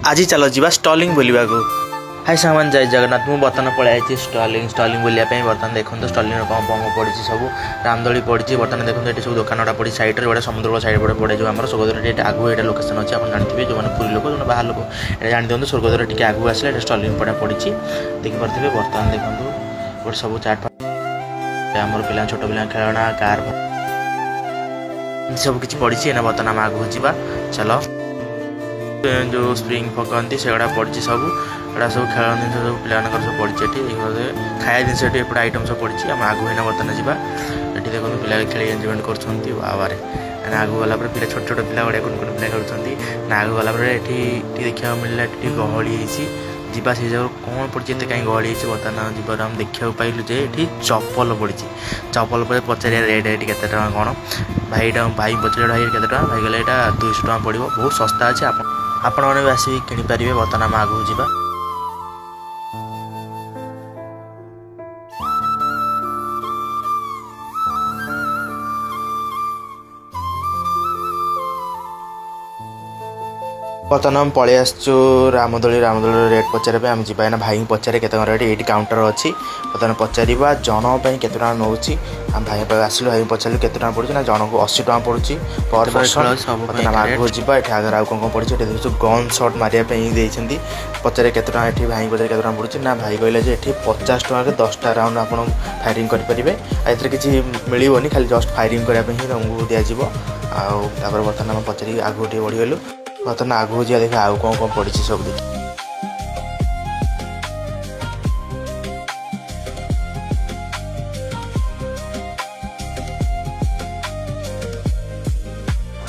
आज चलो जी स्टॉलिंग बुलवा को हाय सामान जय जगन्नाथ मुझे बर्तमान पलि स्टॉलिंग स्टॉलिंग बुलाया बर्तमान देखो स्टॉलिंग कम कम पड़ी सब रामदोली पड़ी बर्तमान देखो ये सब दुकान गुड़ा पड़ी सैड्रे गोटे समुद्र साइड पड़े पड़े जो आम स्वर्गद्वार आगु ये लोकेशन अच्छी आप जानते जो मैंने पुरी लोक जो बाहर लोक ये जान दिखाँ स्वर्गद्वार टी आगू आसे स्टॉलिंग पड़ा पड़ी देखिपे बर्तमान देखो गोटे सब चाट आम पिला छोट पिला खेलना कार सब किसी पड़ी बर्तमान आम आगू जा चलो जो स्प्रिंग पकाती से गुड़ा पड़ी सब एटा सब खेल जिन सब पिला सब पड़ी खाया जिन एपटे आइटम सब पड़ी आम आगू है बर्तमान जावा ये देखो पिला खेल एंजयमेंट कर आगू गला पिला छोट छोट पिला गुड़ा कौन कौन पिला खेलुँच आगू गला देखा मिलला गहली जीवा से जगह कौन पड़ी कहीं गहली बर्तमान जीवन आम देखा पाइलु जे ये चप्पल पड़ी चप्पल पर पचार रेट ये के कौन भाई भाई पचार भाई के भाई गले यहाँ 200 टଙ୍କା पड़ो बहुत सस्ता अच्छे आपण मैंने भी आसिक किनीपारे बर्तमान आम आगू जा बर्तमान आम पलि आसचु रामदोली रेट पचारे आम जी भाई पचारे के रेट ये काउंटर अच्छी बर्तमान पचार जन के नौ आम भाई आसलु भाई पचारू के पड़ू ना जन को 80 टଙ୍କା पड़ुची पर पर्सन बर्तमान आगू जा ये आगे आउ कौन पड़ी देखो गन सर्ट मारे पचारे के भाई पचारे के पड़ू ना भाई कहले ये 50 टଙ୍କା के 10टा राउंड आप फायरिंग करेंगे एथर किसी मिलनी खाली जस्ट फायरिंग करने ही तुमको दिज्व आपर बर्तमान आम पचारि आगू टे बढ़ीगलु बर्तमान आगू जा देखा आउ कौन कौन पड़ी सब देखिए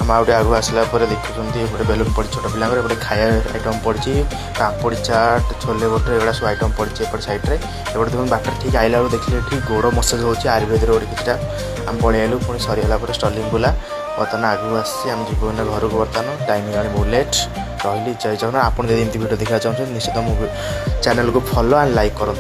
हम आउटे आगू आसला देखुं गोटे बेलून पड़ी छोट पिला गोटे खाया आइटम पड़ी पापड़ी चाट छोले भटूरे एगुड़ा सब आइटम पड़ी एपट सैड्रे एपटे देखो बाटर ठीक आइला देखिए ठीक गोड़ मसाज होती आयुर्वेद गोटे किटा आम पलैलु पुणी सरीगला स्टॉलिंग बुला बर्तमान आगू आम जीव घर को बर्तमान टाइम हो बहुत लेट रही जय जगन्नाथ आप भिडियो देखा चाहते निश्चित मो चैनल को फॉलो एंड लाइक करूँ।